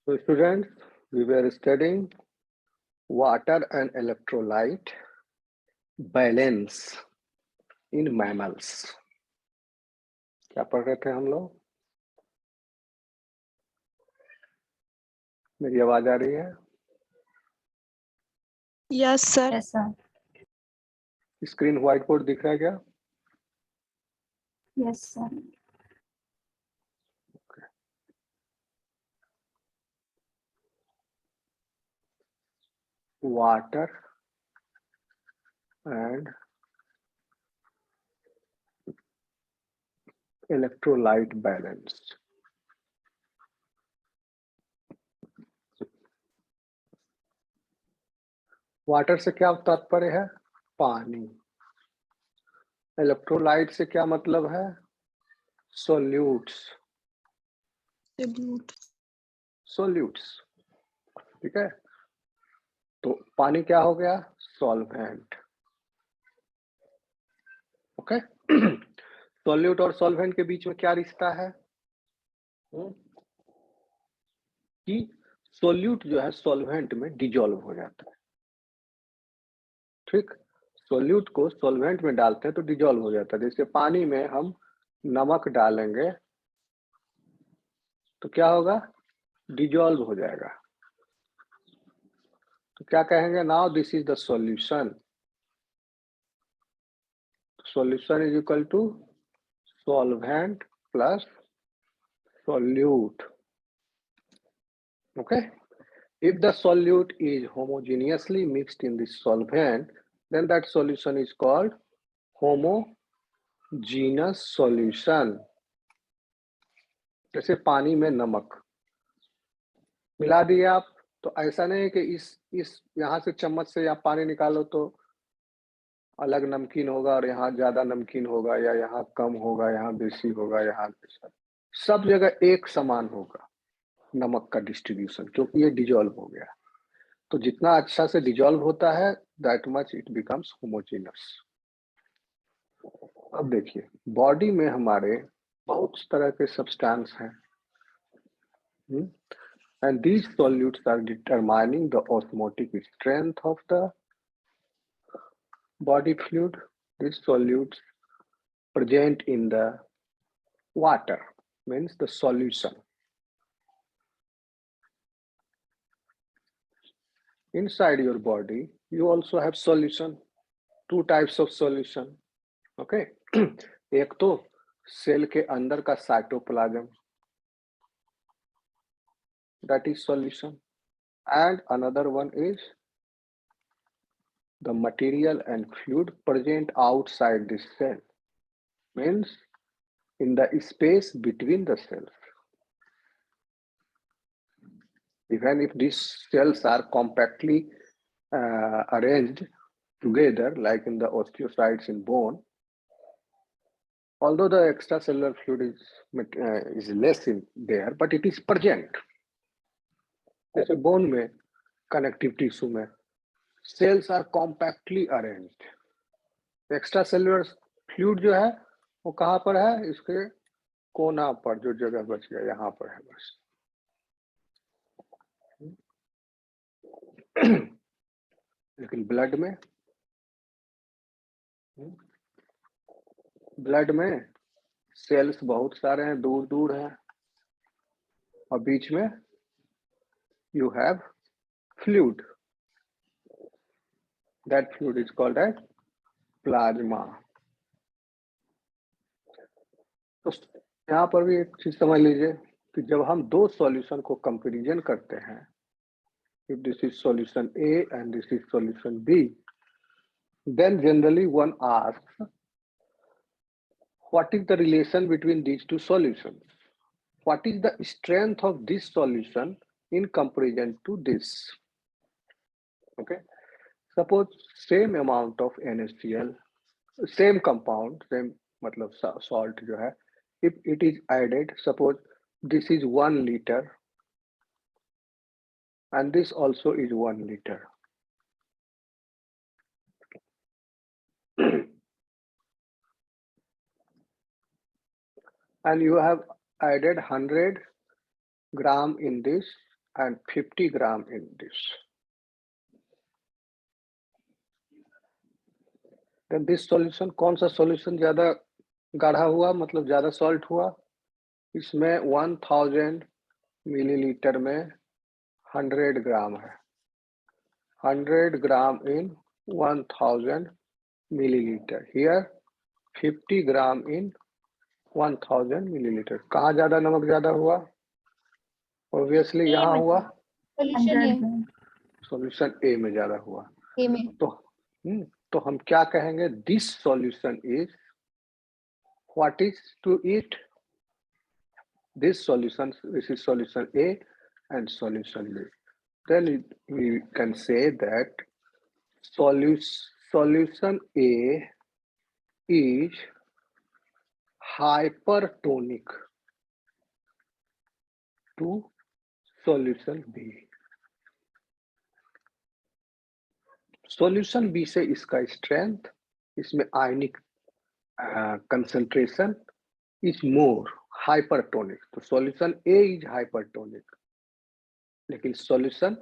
So students, we were studying water and electrolyte balance in mammals. क्या पढ़ रहे थे हम लोग? मेरी आवाज आ रही है? Yes sir. Yes, sir. Screen white board दिख रहा है क्या? Yes, sir. Water and electrolyte balance. Water से क्या तात्पर्य है? पानी। इलेक्ट्रोलाइट से क्या मतलब है? सोल्यूट्स। सोल्यूट्स, ठीक है। तो पानी क्या हो गया? सॉल्वेंट। ओके। सॉल्यूट और सॉल्वेंट के बीच में क्या रिश्ता है? कि सॉल्यूट जो है सॉल्वेंट में डिजोल्व हो जाता है। ठीक, सॉल्यूट को सॉल्वेंट में डालते हैं तो डिजोल्व हो जाता है। जैसे पानी में हम नमक डालेंगे तो क्या होगा? डिजोल्व हो जाएगा। तो क्या कहेंगे? Now this is the solution. Solution is equal to solvent plus solute. Okay, if the solute is homogeneously mixed in the solvent, then that solution is called homogeneous solution. जैसे पानी में नमक मिला दिए आप, तो ऐसा नहीं है कि इस यहाँ से चम्मच से आप पानी निकालो तो अलग नमकीन होगा और यहाँ ज्यादा नमकीन होगा, या यहाँ कम होगा, यहाँ बेसी होगा, यहाँ सब जगह एक समान होगा नमक का डिस्ट्रीब्यूशन, क्योंकि ये डिजोल्व हो गया। तो जितना अच्छा से डिजोल्व होता है that much it becomes homogeneous. अब देखिए, बॉडी में हमारे बहुत तरह के सब्सटेंस हैं, and these solutes are determining the osmotic strength of the body fluid. These solutes present in the water means the solution. Inside your body, you also have solution. Two types of solution. Okay. एक तो cell के अंदर का cytoplasm, that is solution, and another one is the material and fluid present outside this cell, means in the space between the cells. Even if these cells are compactly arranged together like in the osteocytes in bone, although the extracellular fluid is less in there, but it is present. जैसे bone में, connective tissue में cells are compactly arranged. Extracellular fluid जो है वो कहाँ पर है? इसके कोना पर, जो जगह बच गया यहाँ पर है बस। लेकिन ब्लड में सेल्स बहुत सारे हैं, दूर दूर हैं, और बीच में you have fluid. That fluid is called as plasma. तो यहाँ पर भी एक चीज समझ लीजिए कि जब हम दो सॉल्यूशन को कंपैरिजन करते हैं, if this is solution A and this is solution B, then generally one asks what is the relation between these two solutions? What is the strength of this solution in comparison to this? Okay, suppose same amount of NaCl, same compound, same मतलब salt जो है, if it is added, suppose this is 1 liter and this also is 1 liter. And you have added 100 gram in this and 50 gram in this. Then this solution, कौन सा solution ज्यादा गाढ़ा हुआ, मतलब ज्यादा salt हुआ? इसमें 1000 मिलीलीटर में 100 ग्राम है. 100 gram in 1000 milliliter. Here 50 gram in 1000 milliliter. कहाँ ज्यादा नमक ज्यादा हुआ? Obviously यहाँ हुआ सॉल्यूशन ए में ज्यादा हुआ. तो हम क्या कहेंगे? This solution is, what is to it? This solution, this is solution A and solution B. Then we can say that solution A is hypertonic to solution B. Solution B से इसका strength, इसमें ionic concentration is more hypertonic. तो solution A is hypertonic. लेकिन solution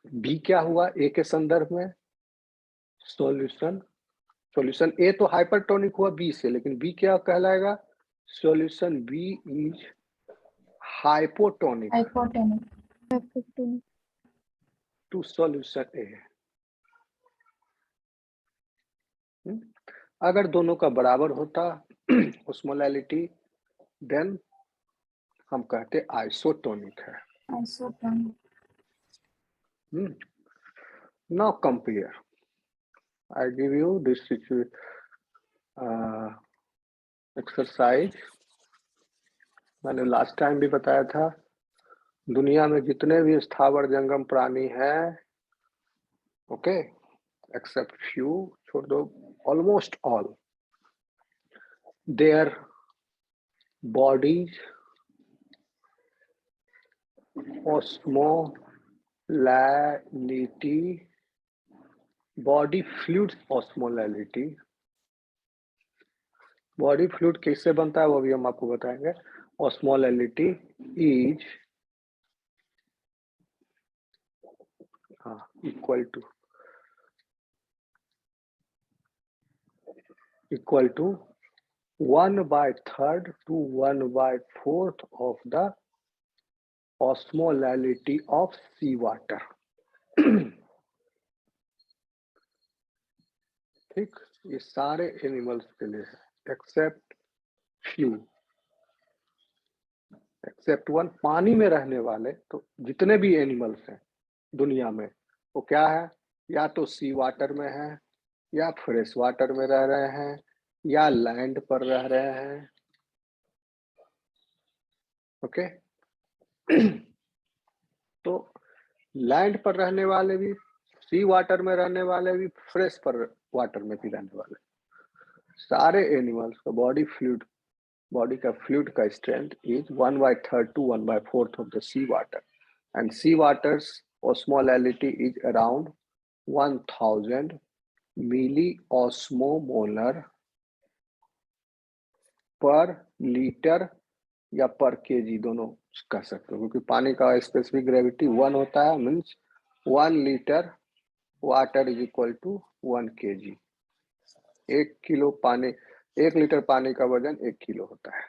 B क्या हुआ ए के संदर्भ में? सॉल्यूशन ए तो हाइपरटोनिक हुआ बी से, लेकिन बी क्या कहलाएगा? Solution B is hypotonic to solution A. अगर दोनों का बराबर होता ओस्मोलैलिटी, देन हम कहते आइसोटोनिक है. Now compare. I give you this exercise. मैंने लास्ट टाइम भी बताया था, दुनिया में जितने भी स्थावर जंगम प्राणी हैं, ओके, एक्सेप्ट फ्यू, छोड़ दो, almost all, their bodies osmolality, body fluid osmolality. Body fluid कैसे बनता है वो भी हम आपको बताएंगे. Osmolality is equal to 1/3 to 1/4 of the osmolality of sea water. ठीक, ये सारे एनिमल्स के लिए है, एक्सेप्ट फ्यू, एक्सेप्ट वन. पानी में रहने वाले तो जितने भी एनिमल्स हैं दुनिया में, वो क्या है? या तो सी वाटर में है, या फ्रेश वाटर में रह रहे हैं, या लैंड पर रह रहे हैं. ओके. तो लैंड पर रहने वाले भी, सी वाटर में रहने वाले भी, फ्रेश पर वाटर में भी रहने वाले, सारे एनिमल्स का बॉडी फ्लूइड, बॉडी का फ्लूइड का strength is 1/3 to 1/4 of the sea water, and sea water's osmolality is around 1000 milliosmolar पर लीटर या पर केजी, दोनों कह सकते हो, क्योंकि पानी का स्पेसिफिक ग्रेविटी 1 होता है. Means 1 litre water is equal to 1 kg. 1 kilo पानी, 1 लीटर पानी का वजन 1 किलो होता है.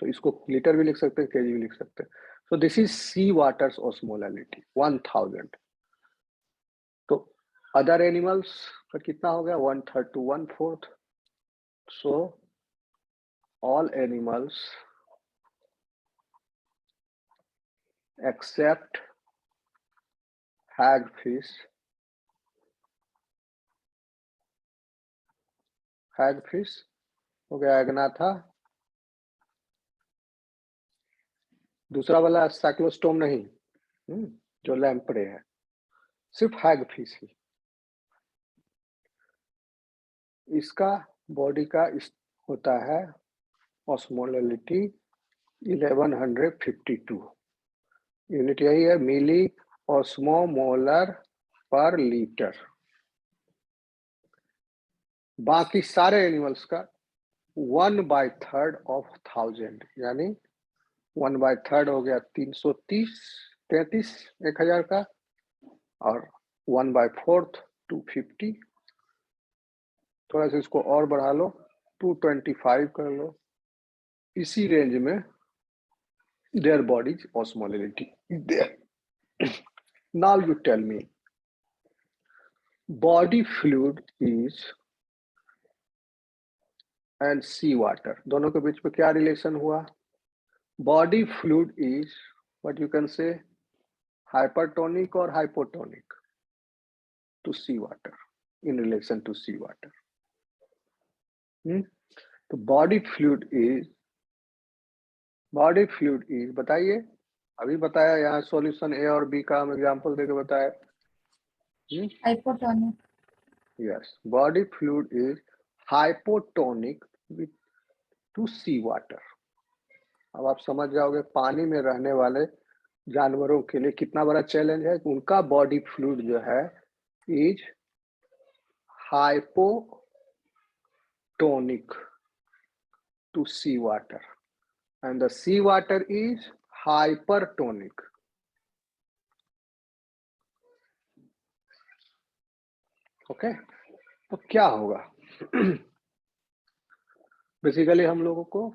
तो इसको लीटर भी लिख सकते हैं, केजी भी लिख सकते हैं. So this is sea water's osmolality 1000. तो अदर एनिमल्स का कितना हो गया? 1/3 to 1/4. So all animals except hagfish, hagfish हो गया, एग्नाथा, दूसरा वाला साइक्लोस्टोम नहीं, जो लैम्प्रे है, सिर्फ हैगफिश ही. इसका बॉडी का होता है ऑस्मोलैलिटी 1152. यूनिट यही है, मिली ऑस्मोमोलर पर लीटर. बाकी सारे एनिमल्स का 1/3 of 1000, यानी 1/3 हो गया 333 1000 का, और 1/4 250, थोड़ा सा इसको और बढ़ा लो 225 कर लो। इसी रेंज में their body's osmolality is there. Now you tell me, body fluid is and sea water, दोनों के बीच में क्या रिलेशन हुआ? Body fluid is what you can say hypertonic or hypotonic to sea water, in relation to sea water. तो body fluid is बताइए, अभी बताया यहाँ सॉल्यूशन ए और बी का हम एग्जांपल देके बताया। Hypotonic. Yes, body fluid is hypotonic to sea water. अब आप समझ जाओगे पानी में रहने वाले जानवरों के लिए कितना बड़ा चैलेंज है। उनका बॉडी फ्लूइड जो है is hypotonic to sea water and the sea water is hypertonic. Okay, तो क्या होगा? बेसिकली हम लोगों को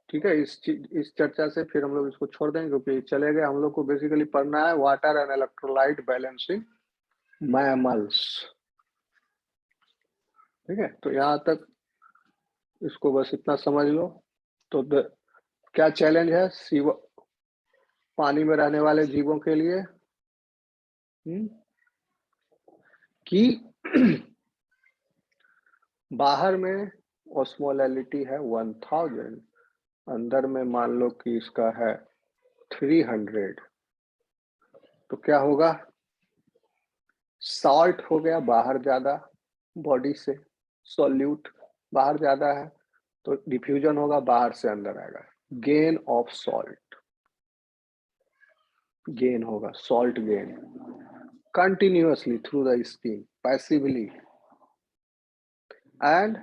ठीक है, इस चर्चा से फिर हम लोग इसको छोड़ देंगे क्योंकि चले गए। हम लोग को बेसिकली पढ़ना है water and electrolyte balancing mammals. ठीक है, तो यहाँ तक इसको बस इतना समझ लो। तो क्या चैलेंज है पानी में रहने वाले जीवों के लिए? कि बाहर में ऑस्मोलैलिटी है 1000, अंदर में मान लो कि इसका है 300, तो क्या होगा? सॉल्ट हो गया बाहर ज्यादा, बॉडी से सॉल्यूट बाहर ज्यादा है तो डिफ्यूजन होगा, बाहर से अंदर आएगा। गेन ऑफ सॉल्ट, गेन होगा, salt gain continuously through the skin passively, and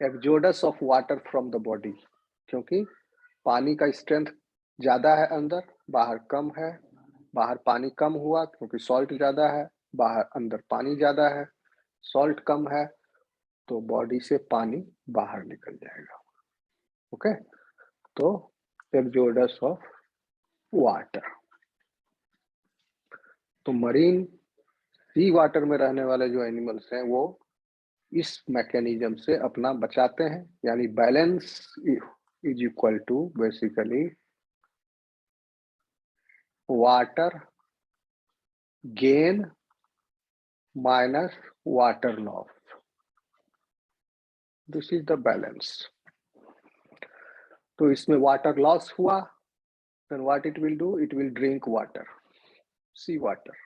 exodus of water from the body, क्योंकि पानी का स्ट्रेंथ ज्यादा है अंदर, बाहर कम है। बाहर पानी कम हुआ क्योंकि सॉल्ट ज्यादा है, बाहर अंदर पानी ज्यादा है, सॉल्ट कम है, तो बॉडी से पानी बाहर निकल जाएगा। ओके, तो एक्सोडस ऑफ वाटर। तो मरीन सी वाटर में रहने वाले जो एनिमल्स हैं वो इस मैकेनिज्म से अपना बचाते हैं, यानी balance is equal to basically water gain minus water loss, this is the balance. तो इसमें वाटर लॉस हुआ, then what it will do, it will drink water, sea water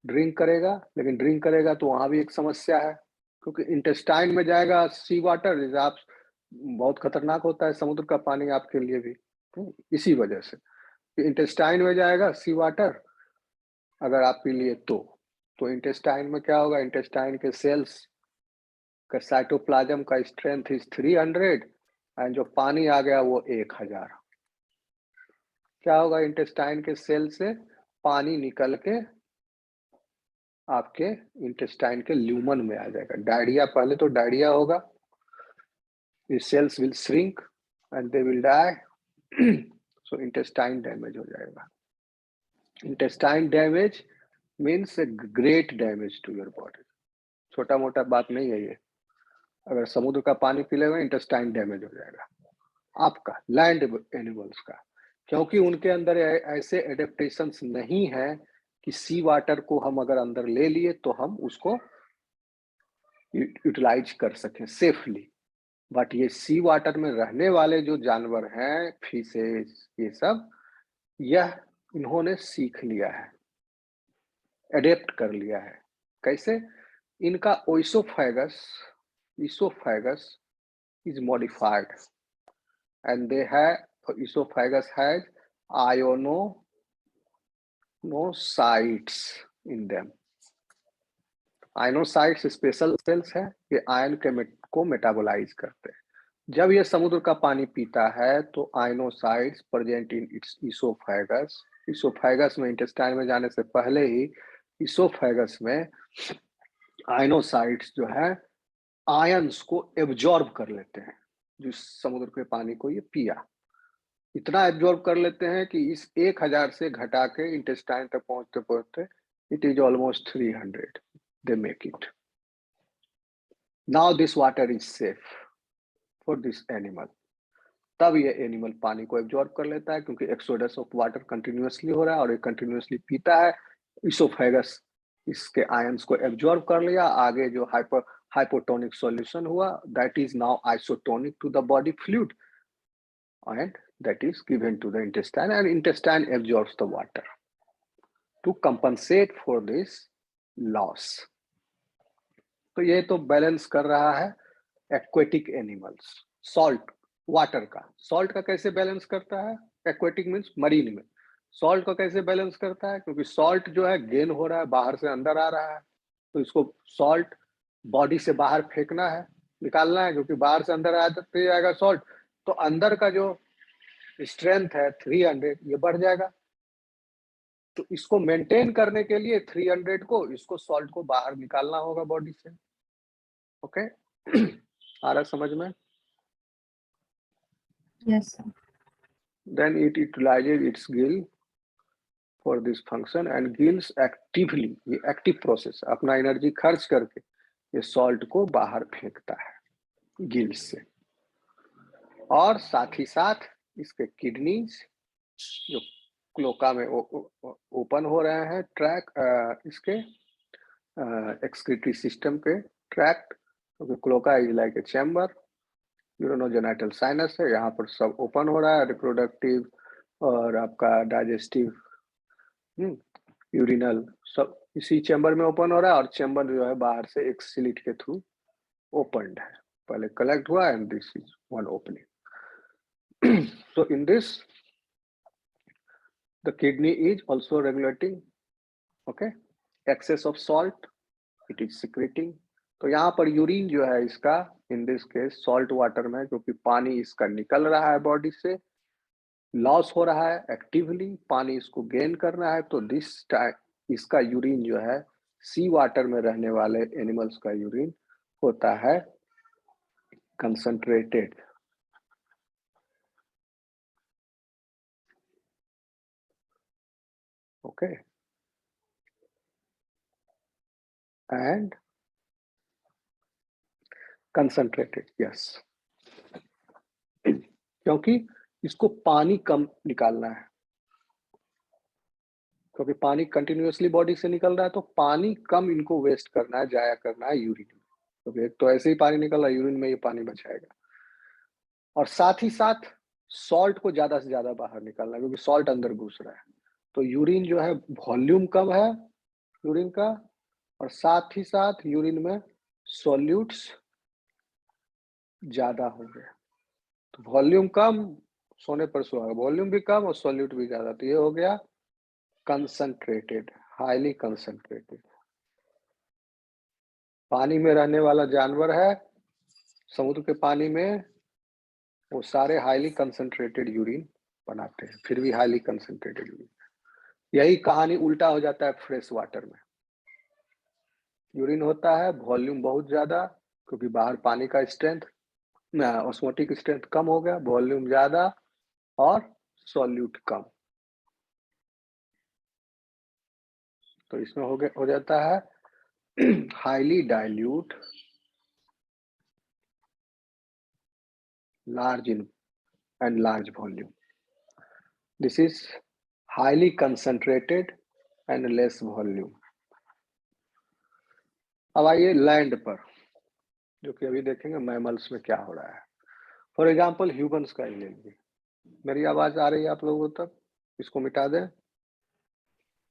drink करेगा। लेकिन ड्रिंक करेगा तो वहां भी एक समस्या है, क्योंकि इंटेस्टाइन में जाएगा सी वाटर, जैसे आप बहुत खतरनाक होता है समुद्र का पानी आपके लिए भी, तो इसी वजह से इंटेस्टाइन में जाएगा सी वाटर अगर आप पी लिए तो इंटेस्टाइन में क्या होगा, इंटेस्टाइन के सेल्स का साइटोप्लाज्म का स्ट्रेंथ इज 300 एंड जो पानी आ गया वो 1000। क्या होगा, इंटेस्टाइन के सेल से पानी निकल के आपके इंटेस्टाइन के ल्यूमन में आ जाएगा। डायरिया, पहले तो डायरिया होगा, cells will shrink and they will die, so intestine damage हो जाएगा। Intestine damage means a great damage to your body, छोटा मोटा बात नहीं है ये। अगर समुद्र का पानी पी लेगा इंटेस्टाइन डैमेज हो जाएगा आपका, लैंड एनिमल्स का, क्योंकि उनके अंदर ऐसे एडेप्टेशंस नहीं है कि सी वाटर को हम अगर अंदर ले लिए तो हम उसको यूटिलाइज कर सकें सेफली। बट ये सी वाटर में रहने वाले जो जानवर हैं, फिशेस, ये सब, यह इन्होंने सीख लिया है, एडेप्ट कर लिया है। कैसे? इनका oesophagus is modified and they have esophagus has ionocytes in them. Ionocytes special cells है, ये आयन को मेटाबोलाइज करते हैं। जब ये समुद्र का पानी पीता है तो ionocytes present in its oesophagus, oesophagus में इंटेस्टाइन में जाने से पहले ही इसोफेगस में आयनोसाइड्स जो है आयंस को एब्जॉर्ब कर लेते हैं। जो समुद्र के पानी को ये पिया, इतना एब्जॉर्ब कर लेते हैं कि इस 1000 से घटा के इंटेस्टाइन तक पहुंचते पहुंचते it is almost 300 they make it. Now this water is safe for this animal. तब ये एनिमल पानी को एब्जॉर्ब कर लेता है क्योंकि एक्सोडस ऑफ वाटर कंटिन्यूअसली हो रहा है और ये कंटिन्यूअसली पीता है। इसोफेगस इसके आयंस को एब्जॉर्ब कर लिया, आगे जो हाइपोटोनिक सॉल्यूशन हुआ that is now isotonic to the body fluid and that is given to the intestine and intestine absorbs the water to compensate for this loss। तो ये तो बैलेंस कर रहा है एक्वेटिक एनिमल्स। सॉल्ट वाटर का, salt का कैसे balance करता है? एक्वेटिक मीन्स मरीन में। सॉल्ट को कैसे बैलेंस करता है? क्योंकि सॉल्ट जो है गेन हो रहा है, बाहर से अंदर आ रहा है, तो इसको सॉल्ट बॉडी से बाहर फेंकना है, निकालना है, क्योंकि बाहर से अंदर आएगा सॉल्ट, तो अंदर का जो स्ट्रेंथ है 300 ये बढ़ जाएगा। तो इसको मेंटेन करने के लिए 300 को इसको सॉल्ट को बाहर निकालना होगा बॉडी से। ओके आ रहा समझ में? Yes, sir. Then it utilizes its gill for this function and gills actively, ये एक्टिव प्रोसेस, अपना एनर्जी खर्च करके ये सॉल्ट को बाहर फेंकता है गिल्स से। और साथ ही साथ इसके किडनीज जो क्लोका में ओपन हो रहे हैं, ट्रैक इसके एक्सक्रीटरी सिस्टम के ट्रैक्ट, क्योंकि cloaca is like a chamber, urinogenital sinus है, यहाँ पर सब ओपन हो रहा है, रिप्रोडक्टिव और आपका डाइजेस्टिव, यूरिनल, सब इसी चैम्बर में ओपन हो रहा है। और चैम्बर जो है बाहर से एक स्लिट के थ्रू ओपनड है, पहले कलेक्ट हुआ and this is one opening. so in this the kidney is also regulating, okay, excess of salt it is secreting। तो यहाँ पर यूरिन जो है इसका in this case salt water में, क्योंकि पानी इसका निकल रहा है बॉडी से, लॉस हो रहा है एक्टिवली, पानी इसको गेन करना है, तो दिस टाइम इसका यूरिन जो है सी वाटर में रहने वाले एनिमल्स का यूरिन होता है concentrated. Okay and concentrated, yes, क्योंकि इसको पानी कम निकालना है, क्योंकि पानी कंटिन्यूअसली बॉडी से निकल रहा है, तो पानी कम इनको वेस्ट करना है, जाया करना है यूरिन में, क्योंकि एक तो ऐसे ही पानी निकल रहा है, यूरिन में ये पानी बचाएगा। और साथ ही साथ सॉल्ट को ज्यादा से ज्यादा बाहर निकालना है, क्योंकि सॉल्ट अंदर घुस रहा है, तो यूरिन जो है वॉल्यूम कम है यूरिन का, और साथ ही साथ यूरिन में सॉल्यूट्स ज्यादा होंगे। तो वॉल्यूम कम, सोने पर सुहागा, वॉल्यूम भी कम और सॉल्यूट भी ज्यादा, तो ये हो गया कंसंट्रेटेड, हाईली कंसंट्रेटेड। पानी में रहने वाला जानवर है, समुद्र के पानी में वो सारे हाईली कंसंट्रेटेड यूरिन बनाते हैं, फिर भी हाईली कंसंट्रेटेड यूरिन। यही कहानी उल्टा हो जाता है फ्रेश वाटर में, यूरिन होता है वॉल्यूम बहुत ज्यादा, क्योंकि बाहर पानी का स्ट्रेंथ, ऑस्मोटिक स्ट्रेंथ कम हो गया, वॉल्यूम ज्यादा और सॉल्यूट कम, तो इसमें हो जाता है highly dilute large in and large volume, this is highly concentrated and less volume। अब आइए लैंड पर, जो कि अभी देखेंगे मैमल्स में क्या हो रहा है। फॉर एग्जांपल ह्यूमंस का ही ले लीजिए। मेरी आवाज आ रही है आप लोगों तक? इसको मिटा दें?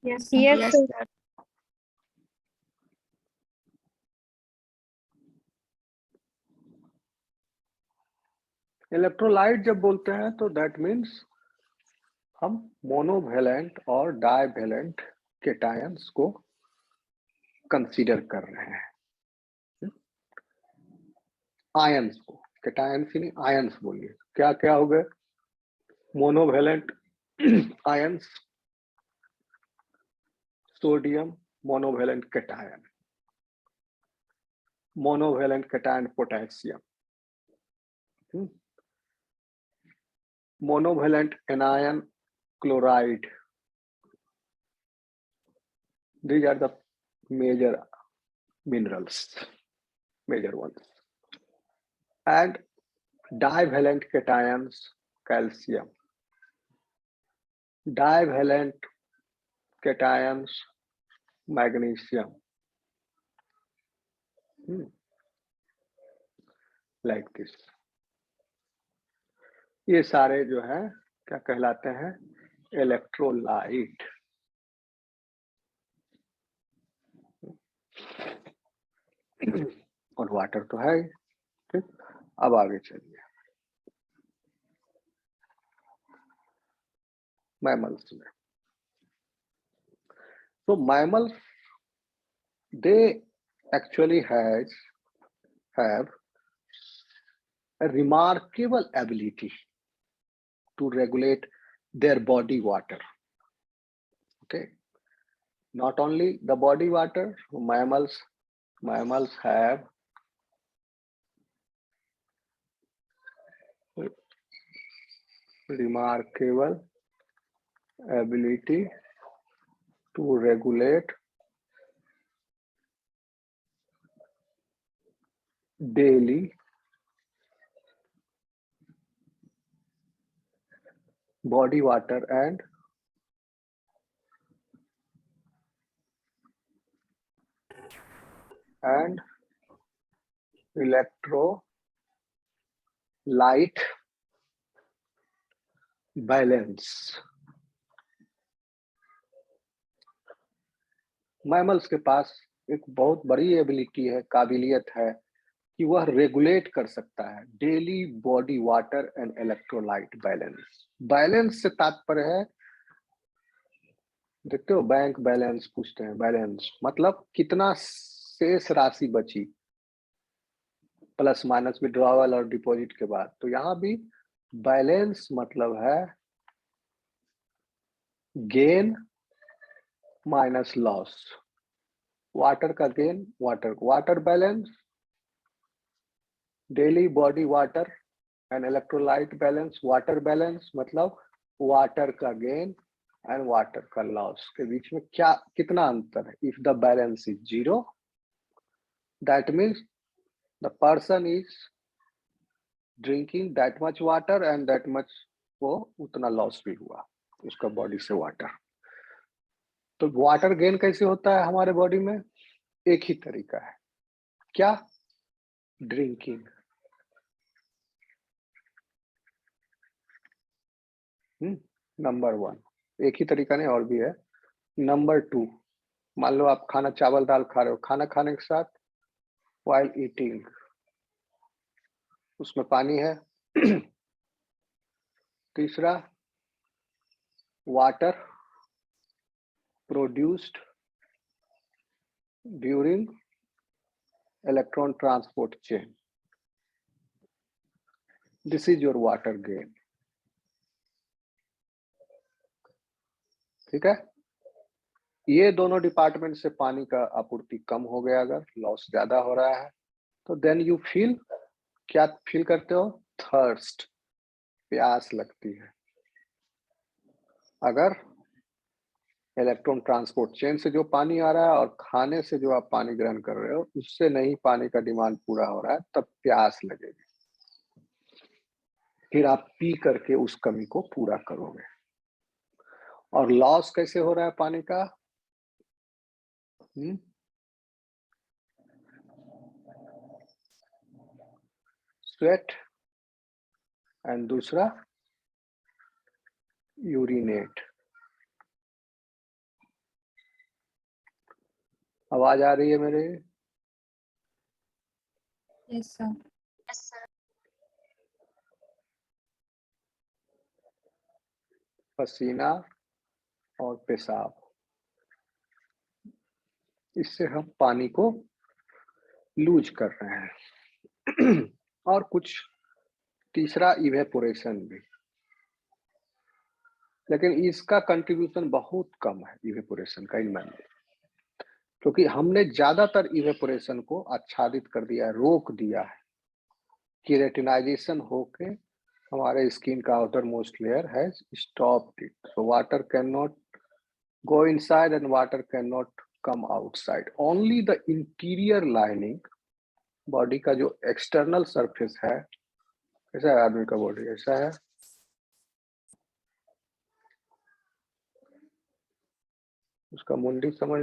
Yes, sir. इलेक्ट्रोलाइट जब बोलते हैं तो दैट मीन्स हम मोनोवेलेंट और डाइवेलेंट केटायंस को कंसीडर कर रहे हैं, आयंस को। कैटायंस नहीं, आयंस बोलिए। क्या क्या हो गए? Monovalent ions, sodium monovalent cation, monovalent cation potassium, monovalent anion chloride. These are the major minerals, major ones. And divalent cations, calcium. Divalent cations, magnesium. Like this. ये सारे जो है क्या कहलाते हैं? इलेक्ट्रोलाइट। और वाटर तो है ही। ठीक, अब आगे चलिए मैमल्स में। तो mammals, they actually have a remarkable ability to regulate their body water. Okay, not only the body water, mammals have remarkable ability to regulate daily body water and electrolyte balance. Mammals के पास एक बहुत बड़ी ability है, काबिलियत है कि वह regulate कर सकता है daily body water and electrolyte balance. Balance से तात्पर्य है, देखते हो बैंक बैलेंस पूछते हैं, बैलेंस मतलब कितना शेष राशि बची, प्लस माइनस विड्रॉवल और डिपॉजिट के बाद। तो यहाँ भी बैलेंस मतलब है गेन माइनस लॉस। वाटर का gain, water balance, daily body water and electrolyte balance. Water balance मतलब वाटर का गेन एंड वाटर का लॉस के बीच में क्या कितना अंतर है। If the balance is 0, that means the person is drinking that much water and that much, वो उतना लॉस भी हुआ उसका बॉडी से वाटर। तो वाटर गेन कैसे होता है हमारे बॉडी में? एक ही तरीका है, क्या? ड्रिंकिंग। नंबर 1, एक ही तरीका नहीं और भी है। नंबर 2, मान लो आप खाना चावल दाल खा रहे हो, खाना खाने के साथ while eating उसमें पानी है। तीसरा, water produced during electron transport chain, this is your water gain. ठीक है, ये दोनों डिपार्टमेंट से पानी का आपूर्ति कम हो गया, अगर लॉस ज्यादा हो रहा है तो देन यू फील, क्या फील करते हो? थर्स्ट, प्यास लगती है। अगर इलेक्ट्रॉन ट्रांसपोर्ट चेन से जो पानी आ रहा है और खाने से जो आप पानी ग्रहण कर रहे हो उससे नहीं पानी का डिमांड पूरा हो रहा है, तब प्यास लगेगी, फिर आप पी करके उस कमी को पूरा करोगे। और लॉस कैसे हो रहा है पानी का? स्वेट एंड दूसरा यूरिनेट। आवाज आ रही है मेरे? Yes, sir. पसीना और पेशाब, इससे हम पानी को लूज कर रहे हैं। और कुछ तीसरा इवेपोरेशन भी, लेकिन इसका कंट्रीब्यूशन बहुत कम है इवेपोरेशन का इन मैन, क्योंकि हमने ज्यादातर इवेपोरेशन को आच्छादित कर दिया है, रोक दिया है। केराटिनाइजेशन होके हमारे स्किन का outer most layer has stopped it, so water can not go inside and water cannot come outside. Only the interior lining, body का जो एक्सटर्नल सरफेस है, ऐसा है आदमी का बॉडी, ऐसा है, उसका मुंडी समझ